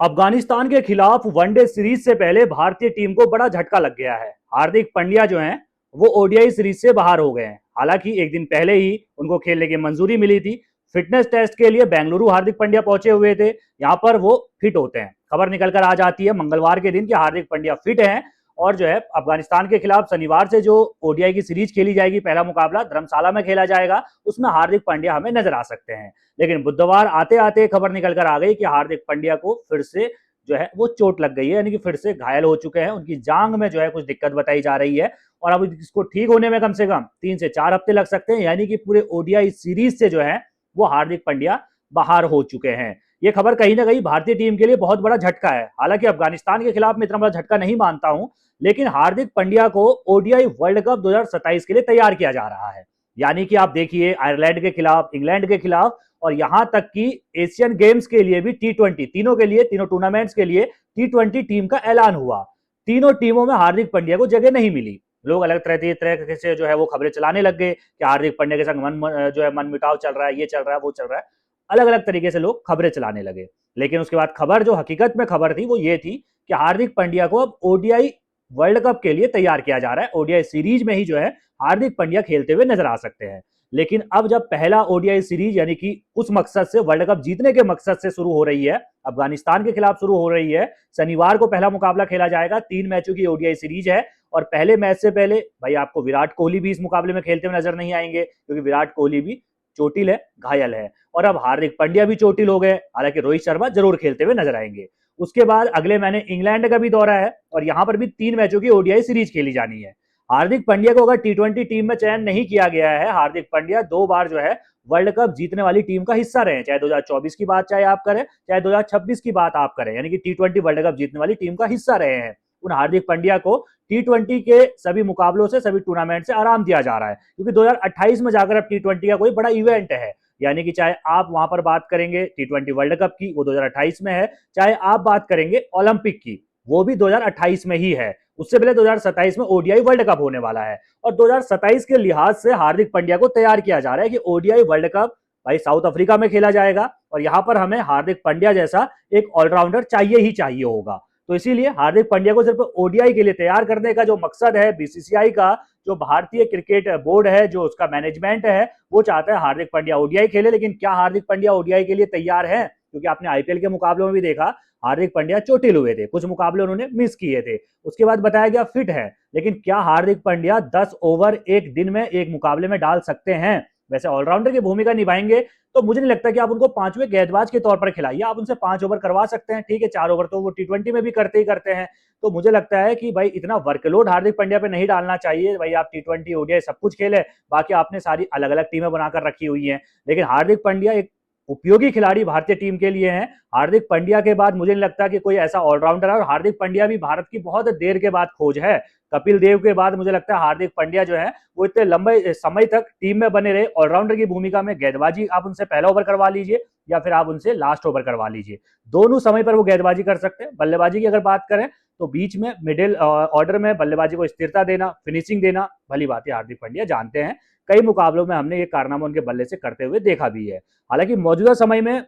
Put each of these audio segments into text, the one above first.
अफगानिस्तान के खिलाफ one day series से पहले भारतीय टीम को बड़ा झटका लग गया है। हार्दिक पांड्या जो हैं वो ओडीआई सीरीज से बाहर हो गए हैं। हालांकि एक दिन पहले ही उनको खेलने की मंजूरी मिली थी। फिटनेस टेस्ट के लिए बेंगलुरु हार्दिक पांड्या पहुंचे हुए थे। यहाँ पर वो फिट होते हैं। खबर निकल कर आ जाती है मंगलवार के दिन कि हार्दिक पांड्या फिट हैं और जो है अफगानिस्तान के खिलाफ शनिवार से जो ओडीआई की सीरीज खेली जाएगी, पहला मुकाबला धर्मशाला में खेला जाएगा, उसमें हार्दिक पांड्या हमें नजर आ सकते हैं। लेकिन बुधवार आते आते खबर निकल कर आ गई कि हार्दिक पांड्या को फिर से जो है वो चोट लग गई है, यानी कि फिर से घायल हो चुके हैं। उनकी जांग में जो है कुछ दिक्कत बताई जा रही है और अब इसको ठीक होने में कम से कम 3 से 4 हफ्ते लग सकते हैं। यानी कि पूरे ओडीआई सीरीज से जो है वो हार्दिक पांड्या बाहर हो चुके हैं। ये खबर कहीं ना कहीं भारतीय टीम के लिए बहुत बड़ा झटका है। हालांकि अफगानिस्तान के खिलाफ मैं इतना बड़ा झटका नहीं मानता हूं, लेकिन हार्दिक पांड्या को ओडीआई वर्ल्ड कप 2027 के लिए तैयार किया जा रहा है। यानी कि आप देखिए, आयरलैंड के खिलाफ, इंग्लैंड के खिलाफ और यहां तक कि एशियन गेम्स के लिए भी T20, तीनों के लिए, तीनों टूर्नामेंट्स के लिए T20 टीम का ऐलान हुआ। तीनों टीमों में हार्दिक पांड्या को जगह नहीं मिली। लोग अलग तरह से जो है वो खबरें चलाने लग गए कि हार्दिक पांड्या के संग जो है मनमुटाव चल रहा है, ये चल रहा है, वो चल रहा है। अलग अलग तरीके से लोग खबरें चलाने लगे। लेकिन उसके बाद खबर, जो हकीकत में खबर थी, वो ये थी कि हार्दिक पांड्या को अब ओडीआई वर्ल्ड कप के लिए तैयार किया जा रहा है। ओडीआई सीरीज में ही जो है हार्दिक पांड्या खेलते हुए नजर आ सकते हैं। लेकिन अब जब पहला ओडीआई सीरीज यानी कि उस मकसद से, वर्ल्ड कप जीतने के मकसद से शुरू हो रही है, अफगानिस्तान के खिलाफ शुरू हो रही है। शनिवार को पहला मुकाबला खेला जाएगा। 3 मैचों की ओडीआई सीरीज है और पहले मैच से पहले भाई आपको विराट कोहली भी इस मुकाबले में खेलते हुए नजर नहीं आएंगे, क्योंकि विराट कोहली भी चोटिल है, घायल है। और अब हार्दिक पांड्या भी चोटिल हो गए। हालांकि रोहित शर्मा जरूर खेलते हुए नजर आएंगे। उसके बाद अगले महीने इंग्लैंड का भी दौरा है और यहां पर भी 3 मैचों की ओडीआई सीरीज खेली जानी है। हार्दिक पांड्या को अगर T20 टीम में चयन नहीं किया गया है, हार्दिक पांड्या 2 बार जो है वर्ल्ड कप जीतने वाली टीम का हिस्सा रहे, चाहे 2024 की बात चाहे आप करें, चाहे 2026 की बात आप करें, यानी कि T20 वर्ल्ड कप जीतने वाली टीम का हिस्सा रहे हैं। उन हार्दिक पांड्या को T20 के सभी मुकाबलों से, सभी टूर्नामेंट से आराम दिया जा रहा है, क्योंकि 2028 में जाकर अब T20 का कोई बड़ा इवेंट है। यानी कि चाहे आप वहां पर बात करेंगे T20 वर्ल्ड कप की, वो 2028 में है, चाहे आप बात करेंगे ओलंपिक की, वो भी 2028 में ही है। उससे पहले 2027 में ओडीआई वर्ल्ड कप होने वाला है। और 2027 के लिहाज से हार्दिक पांड्या को तैयार किया जा रहा है कि ओडीआई वर्ल्ड कप भाई साउथ अफ्रीका में खेला जाएगा और यहां पर हमें हार्दिक पांड्या जैसा एक ऑलराउंडर चाहिए ही चाहिए होगा। तो इसीलिए हार्दिक पांड्या को सिर्फ ओडीआई के लिए तैयार करने का जो मकसद है, बीसीसीआई का, जो भारतीय क्रिकेट बोर्ड है, जो उसका मैनेजमेंट है, वो चाहता है हार्दिक पांड्या ओडीआई खेले। लेकिन क्या हार्दिक पांड्या ओडीआई के लिए तैयार है? क्योंकि आपने आईपीएल के मुकाबलों में भी देखा, हार्दिक पांड्या चोटिल हुए थे, कुछ मुकाबले उन्होंने मिस किए थे। उसके बाद बताया गया फिट है। लेकिन क्या हार्दिक पांड्या 10 ओवर एक दिन में एक मुकाबले में डाल सकते हैं? वैसे ऑलराउंडर की भूमिका निभाएंगे, तो मुझे नहीं लगता कि आप उनको 5वें गेंदबाज के तौर पर खिलाइए। आप उनसे 5 ओवर करवा सकते हैं, ठीक है, 4 ओवर तो वो T20 में भी करते ही करते हैं। तो मुझे लगता है कि भाई इतना वर्कलोड हार्दिक पांड्या पे नहीं डालना चाहिए। भाई आप T20 ओडीआई सब कुछ खेले, बाकी आपने सारी अलग अलग टीमें बनाकर रखी हुई हैं। लेकिन हार्दिक पांड्या एक उपयोगी खिलाड़ी भारतीय टीम के लिए हैं। हार्दिक पांड्या के बाद मुझे नहीं लगता कि कोई ऐसा ऑलराउंडर है। और हार्दिक पांड्या भी भारत की बहुत देर के बाद खोज है। कपिल देव के बाद मुझे लगता है हार्दिक पांड्या जो है वो इतने लंबे समय तक टीम में बने रहे ऑलराउंडर की भूमिका में। गेंदबाजी आप उनसे पहला ओवर करवा लीजिए या फिर आप उनसे लास्ट ओवर करवा लीजिए, दोनों समय पर वो गेंदबाजी कर सकते हैं। बल्लेबाजी की अगर बात करें तो बीच में मिडिल ऑर्डर में बल्लेबाजी को स्थिरता देना, फिनिशिंग देना, भली बात है हार्दिक पांड्या जानते हैं। कई मुकाबलों में हमने ये कारनामा उनके बल्ले से करते हुए देखा भी है। हालांकि मौजूदा समय में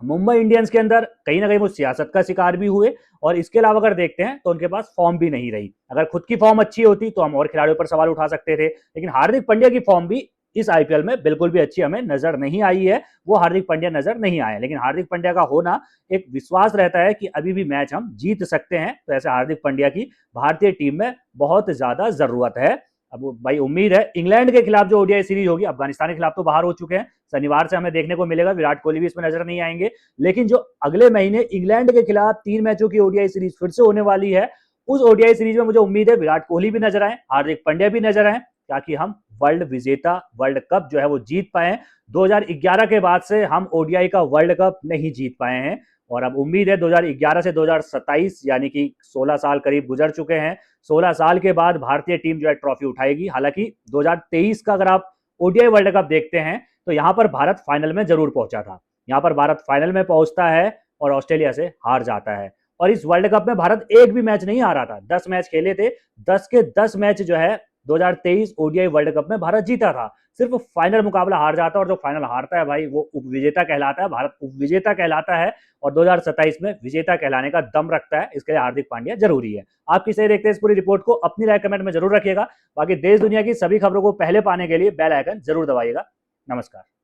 मुंबई इंडियंस के अंदर कहीं ना कहीं वो सियासत का शिकार भी हुए और इसके अलावा अगर देखते हैं तो उनके पास फॉर्म भी नहीं रही। अगर खुद की फॉर्म अच्छी होती तो हम और खिलाड़ियों पर सवाल उठा सकते थे, लेकिन हार्दिक पांड्या की फॉर्म भी इस आईपीएल में बिल्कुल भी अच्छी हमें नजर नहीं आई है। वो हार्दिक पांड्या नजर नहीं आए। लेकिन हार्दिक पांड्या का होना, एक विश्वास रहता है कि अभी भी मैच हम जीत सकते हैं। तो ऐसे हार्दिक पांड्या की भारतीय टीम में बहुत ज्यादा जरूरत है। अब भाई उम्मीद है इंग्लैंड के खिलाफ जो ओडीआई सीरीज होगी, अफगानिस्तान के खिलाफ तो बाहर हो चुके हैं, शनिवार से हमें देखने को मिलेगा। विराट कोहली भी इसमें नजर नहीं आएंगे। लेकिन जो अगले महीने इंग्लैंड के खिलाफ 3 मैचों की ओडीआई सीरीज फिर से होने वाली है, उस ओडीआई सीरीज में मुझे उम्मीद है विराट कोहली भी नजर आए, हार्दिक पांड्या भी नजर आए, ताकि हम वर्ल्ड विजेता वर्ल्ड कप जो है वो जीत पाए। 2011 के बाद से हम ओडीआई का वर्ल्ड कप नहीं जीत पाए हैं और अब उम्मीद है 2011 से 2027 यानी कि 16 साल करीब गुजर चुके हैं। 16 साल के बाद भारतीय टीम जो है ट्रॉफी उठाएगी। हालांकि 2023 का अगर आप ओडीआई वर्ल्ड कप देखते हैं तो यहां पर भारत फाइनल में जरूर पहुंचा था। यहां पर भारत फाइनल में पहुंचता है और ऑस्ट्रेलिया से हार जाता है। और इस वर्ल्ड कप में भारत एक भी मैच नहीं हारा था। 10 मैच खेले थे, 10 के 10 मैच जो है 2023 ओडीआई वर्ल्ड कप में भारत जीता था। सिर्फ फाइनल मुकाबला हार जाता है, और जो फाइनल हारता है भाई वो उपविजेता कहलाता है, भारत उपविजेता कहलाता है और 2027 में विजेता कहलाने का दम रखता है। इसके लिए हार्दिक पांड्या जरूरी है। आप किसे देखते हैं इस पूरी रिपोर्ट को, अपनी राय कमेंट में जरूर रखिएगा। बाकी देश दुनिया की सभी खबरों को पहले पाने के लिए बेल आइकन जरूर दबाइएगा। नमस्कार।